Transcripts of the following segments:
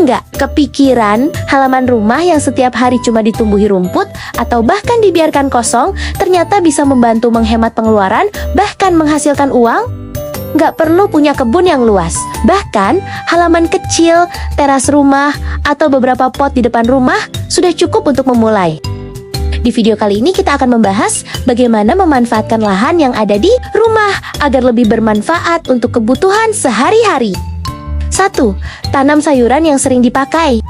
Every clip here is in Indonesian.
nggak kepikiran halaman rumah yang setiap hari cuma ditumbuhi rumput atau bahkan dibiarkan kosong ternyata bisa membantu menghemat pengeluaran, bahkan menghasilkan uang? Nggak perlu punya kebun yang luas. Bahkan halaman kecil, teras rumah, atau beberapa pot di depan rumah sudah cukup untuk memulai. Di video kali ini kita akan membahas bagaimana memanfaatkan lahan yang ada di rumah agar lebih bermanfaat untuk kebutuhan sehari-hari. 1. Tanam sayuran yang sering dipakai.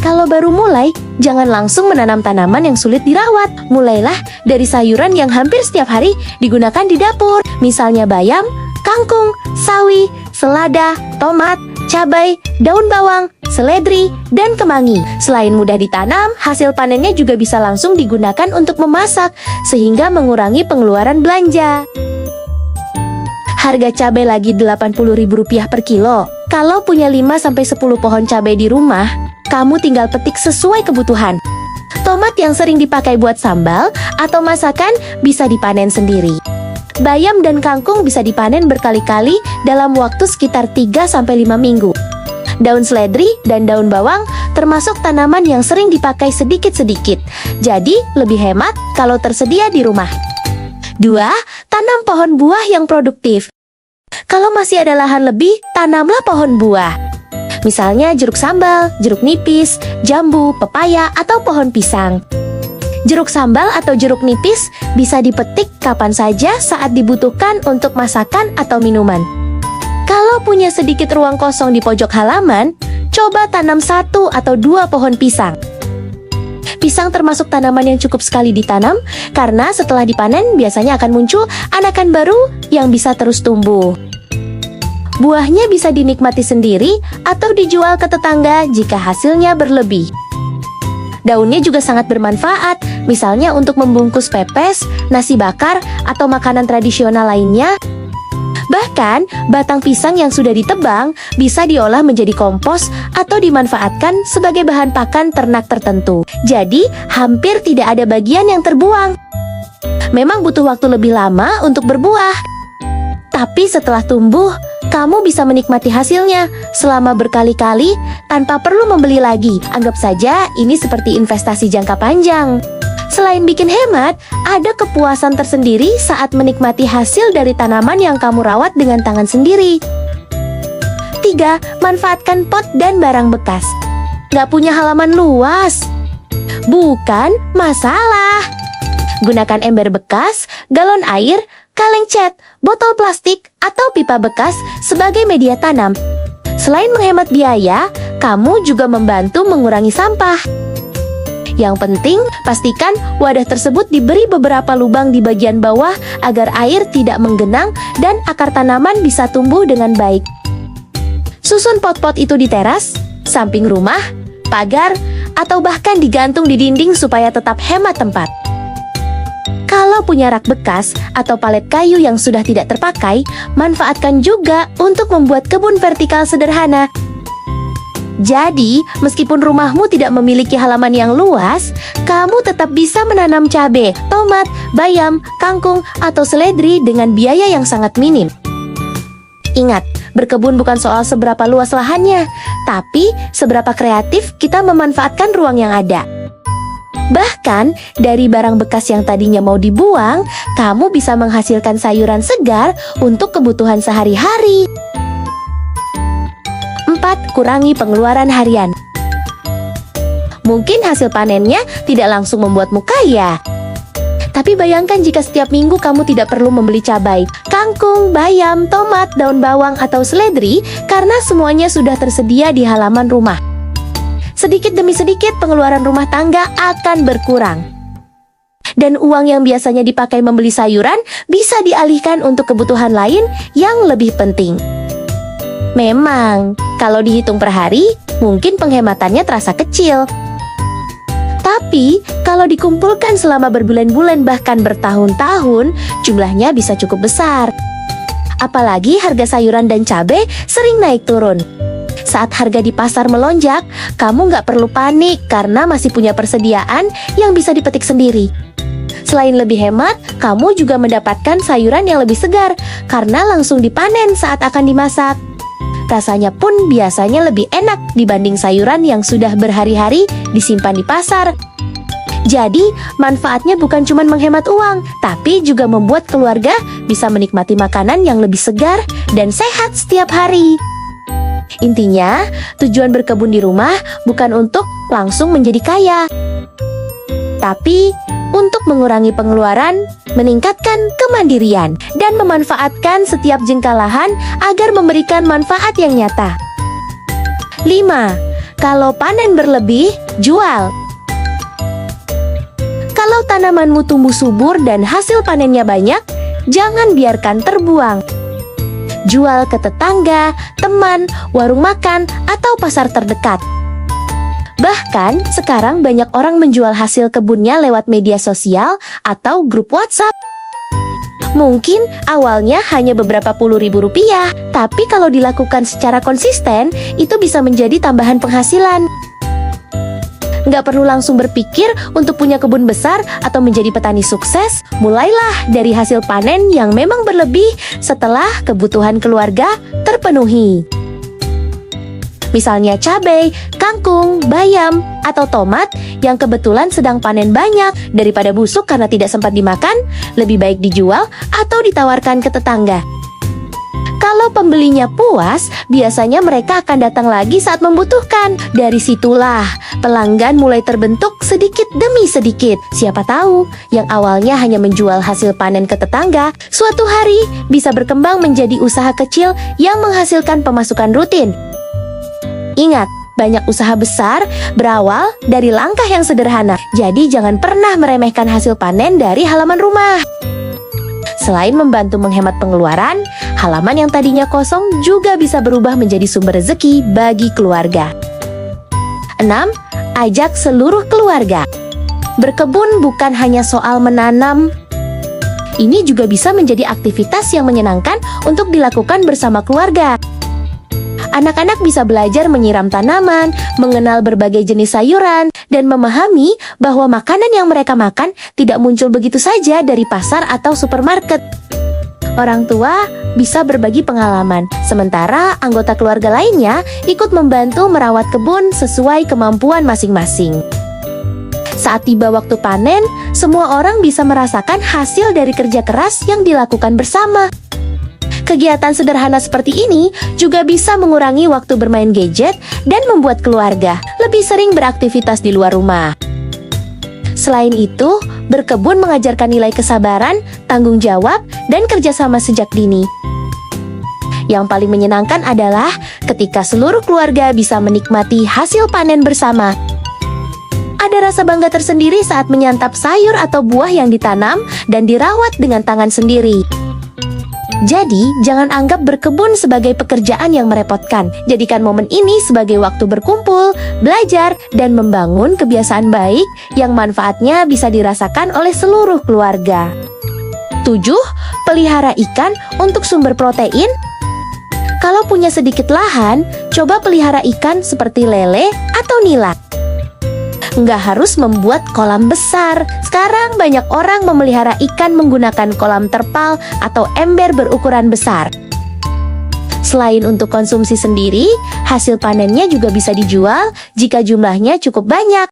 Kalau baru mulai, jangan langsung menanam tanaman yang sulit dirawat. Mulailah dari sayuran yang hampir setiap hari digunakan di dapur. Misalnya bayam, kangkung, sawi, selada, tomat, cabai, daun bawang, seledri, dan kemangi. Selain mudah ditanam, hasil panennya juga bisa langsung digunakan untuk memasak, sehingga mengurangi pengeluaran belanja. Harga cabai lagi Rp80.000 per kilo. Kalau punya 5-10 pohon cabai di rumah, kamu tinggal petik sesuai kebutuhan. Tomat yang sering dipakai buat sambal atau masakan bisa dipanen sendiri. Bayam dan kangkung bisa dipanen berkali-kali dalam waktu sekitar 3-5 minggu. Daun seledri dan daun bawang termasuk tanaman yang sering dipakai sedikit-sedikit. Jadi, lebih hemat kalau tersedia di rumah. 2. Tanam pohon buah yang produktif. Kalau masih ada lahan lebih, tanamlah pohon buah. Misalnya jeruk sambal, jeruk nipis, jambu, pepaya, atau pohon pisang. Jeruk sambal atau jeruk nipis bisa dipetik kapan saja saat dibutuhkan untuk masakan atau minuman. Kalau punya sedikit ruang kosong di pojok halaman, coba tanam 1 atau 2 pohon pisang. Pisang termasuk tanaman yang cukup sekali ditanam karena setelah dipanen biasanya akan muncul anakan baru yang bisa terus tumbuh. Buahnya bisa dinikmati sendiri atau dijual ke tetangga jika hasilnya berlebih. Daunnya juga sangat bermanfaat, misalnya untuk membungkus pepes, nasi bakar, atau makanan tradisional lainnya. Bahkan, batang pisang yang sudah ditebang bisa diolah menjadi kompos atau dimanfaatkan sebagai bahan pakan ternak tertentu. Jadi, hampir tidak ada bagian yang terbuang. Memang butuh waktu lebih lama untuk berbuah. Tapi setelah tumbuh, kamu bisa menikmati hasilnya selama berkali-kali tanpa perlu membeli lagi. Anggap saja ini seperti investasi jangka panjang. Selain bikin hemat, ada kepuasan tersendiri saat menikmati hasil dari tanaman yang kamu rawat dengan tangan sendiri. 3. Manfaatkan pot dan barang bekas. Gak punya halaman luas? Bukan masalah. Gunakan ember bekas, galon air, kaleng cat, botol plastik, atau pipa bekas sebagai media tanam. Selain menghemat biaya, kamu juga membantu mengurangi sampah. Yang penting, pastikan wadah tersebut diberi beberapa lubang di bagian bawah agar air tidak menggenang dan akar tanaman bisa tumbuh dengan baik. Susun pot-pot itu di teras, samping rumah, pagar, atau bahkan digantung di dinding supaya tetap hemat tempat. Kalau punya rak bekas atau palet kayu yang sudah tidak terpakai, manfaatkan juga untuk membuat kebun vertikal sederhana. Jadi, meskipun rumahmu tidak memiliki halaman yang luas, kamu tetap bisa menanam cabai, tomat, bayam, kangkung, atau seledri dengan biaya yang sangat minim. Ingat, berkebun bukan soal seberapa luas lahannya, tapi seberapa kreatif kita memanfaatkan ruang yang ada. Bahkan, dari barang bekas yang tadinya mau dibuang, kamu bisa menghasilkan sayuran segar untuk kebutuhan sehari-hari. 4. Kurangi pengeluaran harian. Mungkin hasil panennya tidak langsung membuatmu kaya. Tapi bayangkan jika setiap minggu kamu tidak perlu membeli cabai, kangkung, bayam, tomat, daun bawang, atau seledri karena semuanya sudah tersedia di halaman rumah. Sedikit demi sedikit pengeluaran rumah tangga akan berkurang. Dan uang yang biasanya dipakai membeli sayuran bisa dialihkan untuk kebutuhan lain yang lebih penting. Memang, kalau dihitung per hari, mungkin penghematannya terasa kecil. Tapi, kalau dikumpulkan selama berbulan-bulan bahkan bertahun-tahun, jumlahnya bisa cukup besar. Apalagi harga sayuran dan cabai sering naik turun. Saat harga di pasar melonjak, kamu nggak perlu panik karena masih punya persediaan yang bisa dipetik sendiri. Selain lebih hemat, kamu juga mendapatkan sayuran yang lebih segar karena langsung dipanen saat akan dimasak. Rasanya pun biasanya lebih enak dibanding sayuran yang sudah berhari-hari disimpan di pasar. Jadi, manfaatnya bukan cuma menghemat uang, tapi juga membuat keluarga bisa menikmati makanan yang lebih segar dan sehat setiap hari. Intinya, tujuan berkebun di rumah bukan untuk langsung menjadi kaya, tapi untuk mengurangi pengeluaran, meningkatkan kemandirian, dan memanfaatkan setiap jengkal lahan agar memberikan manfaat yang nyata. 5. Kalau panen berlebih, jual. Kalau tanamanmu tumbuh subur dan hasil panennya banyak, jangan biarkan terbuang. Jual ke tetangga, teman, warung makan, atau pasar terdekat. Bahkan, sekarang banyak orang menjual hasil kebunnya lewat media sosial atau grup WhatsApp. Mungkin awalnya hanya beberapa puluh ribu rupiah, tapi kalau dilakukan secara konsisten, itu bisa menjadi tambahan penghasilan. Nggak perlu langsung berpikir untuk punya kebun besar atau menjadi petani sukses. Mulailah dari hasil panen yang memang berlebih setelah kebutuhan keluarga terpenuhi. Misalnya cabai, kangkung, bayam, atau tomat yang kebetulan sedang panen banyak. Daripada busuk karena tidak sempat dimakan, lebih baik dijual atau ditawarkan ke tetangga. Kalau pembelinya puas, biasanya mereka akan datang lagi saat membutuhkan. Dari situlah pelanggan mulai terbentuk sedikit demi sedikit. Siapa tahu, yang awalnya hanya menjual hasil panen ke tetangga, suatu hari bisa berkembang menjadi usaha kecil yang menghasilkan pemasukan rutin. Ingat, banyak usaha besar berawal dari langkah yang sederhana. Jadi jangan pernah meremehkan hasil panen dari halaman rumah. Selain membantu menghemat pengeluaran, halaman yang tadinya kosong juga bisa berubah menjadi sumber rezeki bagi keluarga. 6. Ajak seluruh keluarga. Berkebun bukan hanya soal menanam. Ini juga bisa menjadi aktivitas yang menyenangkan untuk dilakukan bersama keluarga. Anak-anak bisa belajar menyiram tanaman, mengenal berbagai jenis sayuran, dan memahami bahwa makanan yang mereka makan tidak muncul begitu saja dari pasar atau supermarket. Orang tua bisa berbagi pengalaman, sementara anggota keluarga lainnya ikut membantu merawat kebun sesuai kemampuan masing-masing. Saat tiba waktu panen, semua orang bisa merasakan hasil dari kerja keras yang dilakukan bersama. Kegiatan sederhana seperti ini juga bisa mengurangi waktu bermain gadget dan membuat keluarga lebih sering beraktivitas di luar rumah. Selain itu, berkebun mengajarkan nilai kesabaran, tanggung jawab, dan kerjasama sejak dini. Yang paling menyenangkan adalah ketika seluruh keluarga bisa menikmati hasil panen bersama. Ada rasa bangga tersendiri saat menyantap sayur atau buah yang ditanam dan dirawat dengan tangan sendiri. Jadi, jangan anggap berkebun sebagai pekerjaan yang merepotkan. Jadikan momen ini sebagai waktu berkumpul, belajar, dan membangun kebiasaan baik yang manfaatnya bisa dirasakan oleh seluruh keluarga. 7. Pelihara ikan untuk sumber protein. Kalau punya sedikit lahan, coba pelihara ikan seperti lele atau nila. Nggak harus membuat kolam besar. Sekarang banyak orang memelihara ikan menggunakan kolam terpal atau ember berukuran besar. Selain untuk konsumsi sendiri, hasil panennya juga bisa dijual jika jumlahnya cukup banyak.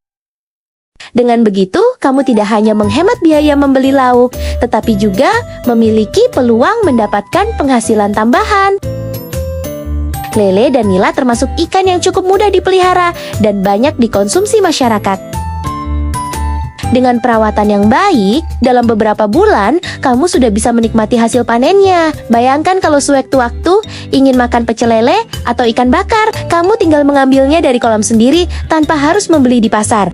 Dengan begitu, kamu tidak hanya menghemat biaya membeli lauk, tetapi juga memiliki peluang mendapatkan penghasilan tambahan. Lele dan nila termasuk ikan yang cukup mudah dipelihara dan banyak dikonsumsi masyarakat. Dengan perawatan yang baik, dalam beberapa bulan, kamu sudah bisa menikmati hasil panennya. Bayangkan kalau sewaktu-waktu ingin makan pecel lele atau ikan bakar, kamu tinggal mengambilnya dari kolam sendiri tanpa harus membeli di pasar.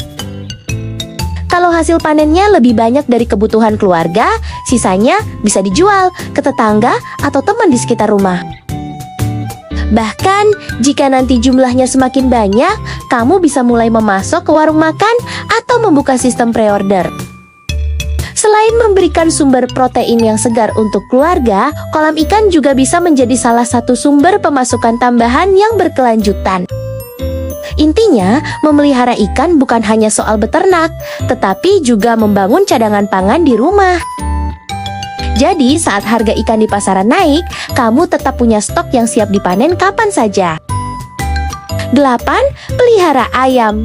Kalau hasil panennya lebih banyak dari kebutuhan keluarga, sisanya bisa dijual ke tetangga atau teman di sekitar rumah. Bahkan, jika nanti jumlahnya semakin banyak, kamu bisa mulai memasok ke warung makan atau membuka sistem pre-order. Selain memberikan sumber protein yang segar untuk keluarga, kolam ikan juga bisa menjadi salah satu sumber pemasukan tambahan yang berkelanjutan. Intinya, memelihara ikan bukan hanya soal beternak, tetapi juga membangun cadangan pangan di rumah. Jadi, saat harga ikan di pasaran naik, kamu tetap punya stok yang siap dipanen kapan saja. 8. Pelihara ayam.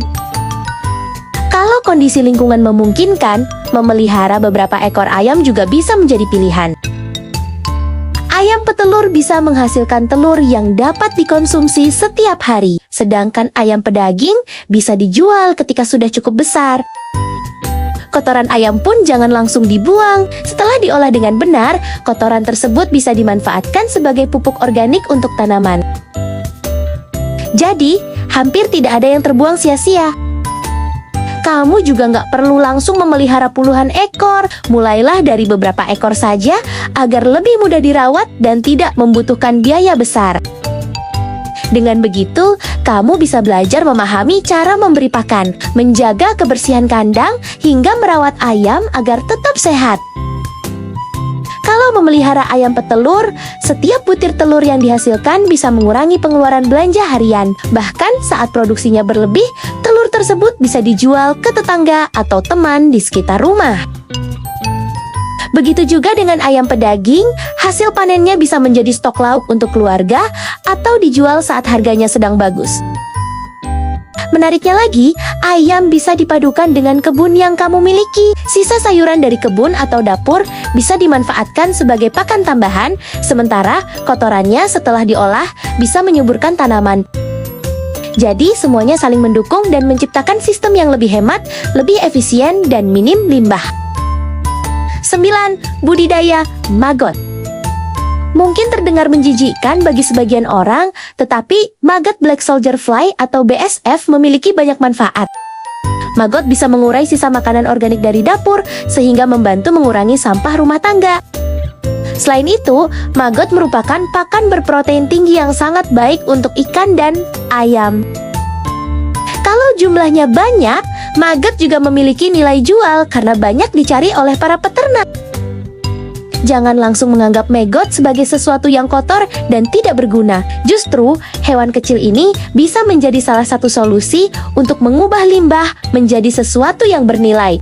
Kalau kondisi lingkungan memungkinkan, memelihara beberapa ekor ayam juga bisa menjadi pilihan. Ayam petelur bisa menghasilkan telur yang dapat dikonsumsi setiap hari, sedangkan ayam pedaging bisa dijual ketika sudah cukup besar. Kotoran ayam pun jangan langsung dibuang. Setelah diolah dengan benar, kotoran tersebut bisa dimanfaatkan sebagai pupuk organik untuk tanaman. Jadi, hampir tidak ada yang terbuang sia-sia. Kamu juga nggak perlu langsung memelihara puluhan ekor. Mulailah dari beberapa ekor saja agar lebih mudah dirawat dan tidak membutuhkan biaya besar. Dengan begitu, kamu bisa belajar memahami cara memberi pakan, menjaga kebersihan kandang, hingga merawat ayam agar tetap sehat. Kalau memelihara ayam petelur, setiap butir telur yang dihasilkan bisa mengurangi pengeluaran belanja harian. Bahkan saat produksinya berlebih, telur tersebut bisa dijual ke tetangga atau teman di sekitar rumah. Begitu juga dengan ayam pedaging, hasil panennya bisa menjadi stok lauk untuk keluarga atau dijual saat harganya sedang bagus. Menariknya lagi, ayam bisa dipadukan dengan kebun yang kamu miliki. Sisa sayuran dari kebun atau dapur bisa dimanfaatkan sebagai pakan tambahan, sementara kotorannya setelah diolah bisa menyuburkan tanaman. Jadi semuanya saling mendukung dan menciptakan sistem yang lebih hemat, lebih efisien, dan minim limbah. 9. Budidaya maggot. Mungkin terdengar menjijikkan bagi sebagian orang, tetapi maggot Black Soldier Fly atau BSF memiliki banyak manfaat. Maggot bisa mengurai sisa makanan organik dari dapur, sehingga membantu mengurangi sampah rumah tangga. Selain itu, maggot merupakan pakan berprotein tinggi yang sangat baik untuk ikan dan ayam. Kalau jumlahnya banyak, maggot juga memiliki nilai jual karena banyak dicari oleh para peternak. Jangan langsung menganggap maggot sebagai sesuatu yang kotor dan tidak berguna. Justru, hewan kecil ini bisa menjadi salah satu solusi untuk mengubah limbah menjadi sesuatu yang bernilai.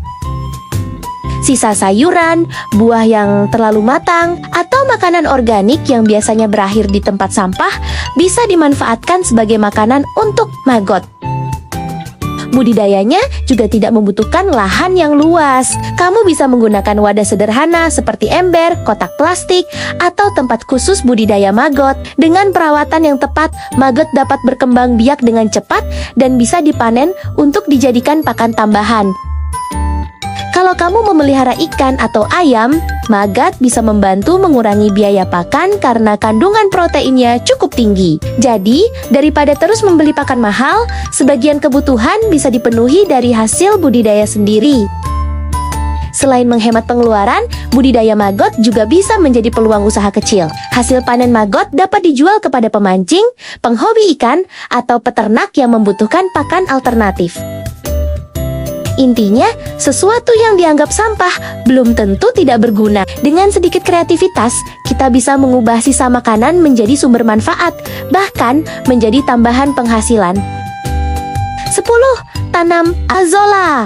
Sisa sayuran, buah yang terlalu matang, atau makanan organik yang biasanya berakhir di tempat sampah bisa dimanfaatkan sebagai makanan untuk maggot. Budidayanya juga tidak membutuhkan lahan yang luas. Kamu bisa menggunakan wadah sederhana seperti ember, kotak plastik, atau tempat khusus budidaya maggot. Dengan perawatan yang tepat, maggot dapat berkembang biak dengan cepat dan bisa dipanen untuk dijadikan pakan tambahan. Kalau kamu memelihara ikan atau ayam, maggot bisa membantu mengurangi biaya pakan karena kandungan proteinnya cukup tinggi. Jadi, daripada terus membeli pakan mahal, sebagian kebutuhan bisa dipenuhi dari hasil budidaya sendiri. Selain menghemat pengeluaran, budidaya maggot juga bisa menjadi peluang usaha kecil. Hasil panen maggot dapat dijual kepada pemancing, penghobi ikan, atau peternak yang membutuhkan pakan alternatif. Intinya, sesuatu yang dianggap sampah belum tentu tidak berguna. Dengan sedikit kreativitas, kita bisa mengubah sisa makanan menjadi sumber manfaat, bahkan menjadi tambahan penghasilan. 10. Tanam azolla.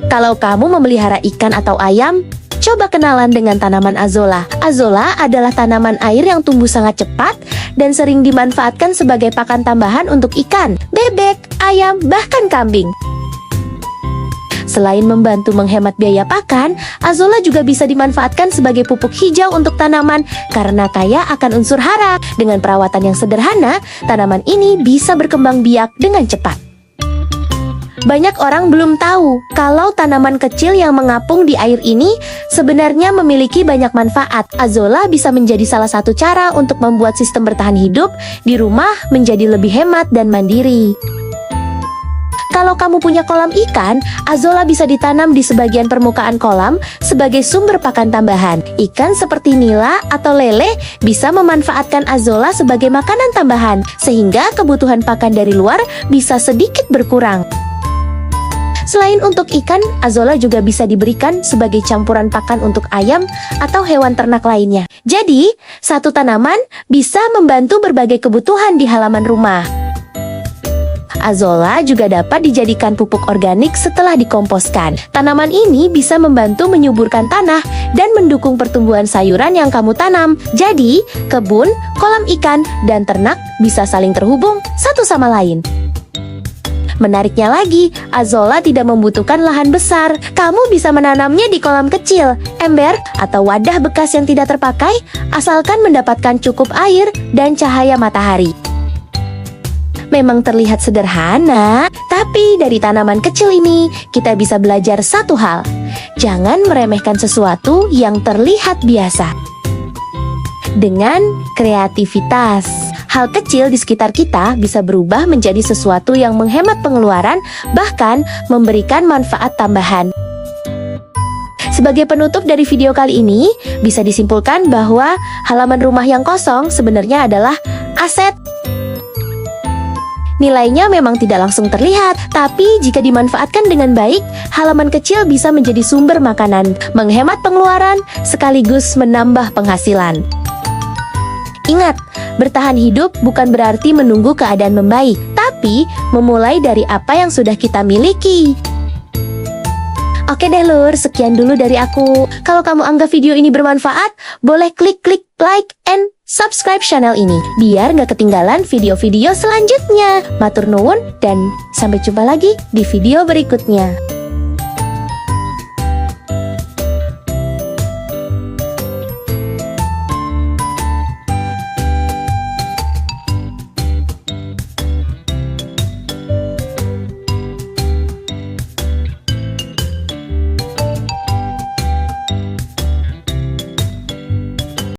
Kalau kamu memelihara ikan atau ayam, coba kenalan dengan tanaman azolla. Azolla adalah tanaman air yang tumbuh sangat cepat dan sering dimanfaatkan sebagai pakan tambahan untuk ikan, bebek, ayam, bahkan kambing. Selain membantu menghemat biaya pakan, azolla juga bisa dimanfaatkan sebagai pupuk hijau untuk tanaman karena kaya akan unsur hara. Dengan perawatan yang sederhana, tanaman ini bisa berkembang biak dengan cepat. Banyak orang belum tahu kalau tanaman kecil yang mengapung di air ini sebenarnya memiliki banyak manfaat. Azolla bisa menjadi salah satu cara untuk membuat sistem bertahan hidup di rumah menjadi lebih hemat dan mandiri. Kalau kamu punya kolam ikan, azolla bisa ditanam di sebagian permukaan kolam sebagai sumber pakan tambahan. Ikan seperti nila atau lele bisa memanfaatkan azolla sebagai makanan tambahan, sehingga kebutuhan pakan dari luar bisa sedikit berkurang. Selain untuk ikan, azolla juga bisa diberikan sebagai campuran pakan untuk ayam atau hewan ternak lainnya. Jadi, satu tanaman bisa membantu berbagai kebutuhan di halaman rumah. Azolla juga dapat dijadikan pupuk organik setelah dikomposkan. Tanaman ini bisa membantu menyuburkan tanah dan mendukung pertumbuhan sayuran yang kamu tanam. Jadi, kebun, kolam ikan, dan ternak bisa saling terhubung satu sama lain. Menariknya lagi, Azolla tidak membutuhkan lahan besar. Kamu bisa menanamnya di kolam kecil, ember, atau wadah bekas yang tidak terpakai, asalkan mendapatkan cukup air dan cahaya matahari. Memang terlihat sederhana, tapi dari tanaman kecil ini kita bisa belajar satu hal. Jangan meremehkan sesuatu yang terlihat biasa. Dengan kreativitas, hal kecil di sekitar kita bisa berubah menjadi sesuatu yang menghemat pengeluaran, bahkan memberikan manfaat tambahan. Sebagai penutup dari video kali ini, bisa disimpulkan bahwa halaman rumah yang kosong sebenarnya adalah aset. Nilainya memang tidak langsung terlihat, tapi jika dimanfaatkan dengan baik, halaman kecil bisa menjadi sumber makanan, menghemat pengeluaran, sekaligus menambah penghasilan. Ingat, bertahan hidup bukan berarti menunggu keadaan membaik, tapi memulai dari apa yang sudah kita miliki. Oke deh lur, sekian dulu dari aku. Kalau kamu anggap video ini bermanfaat, boleh klik like and subscribe channel ini, biar nggak ketinggalan video-video selanjutnya. Matur nuwun dan sampai jumpa lagi di video berikutnya.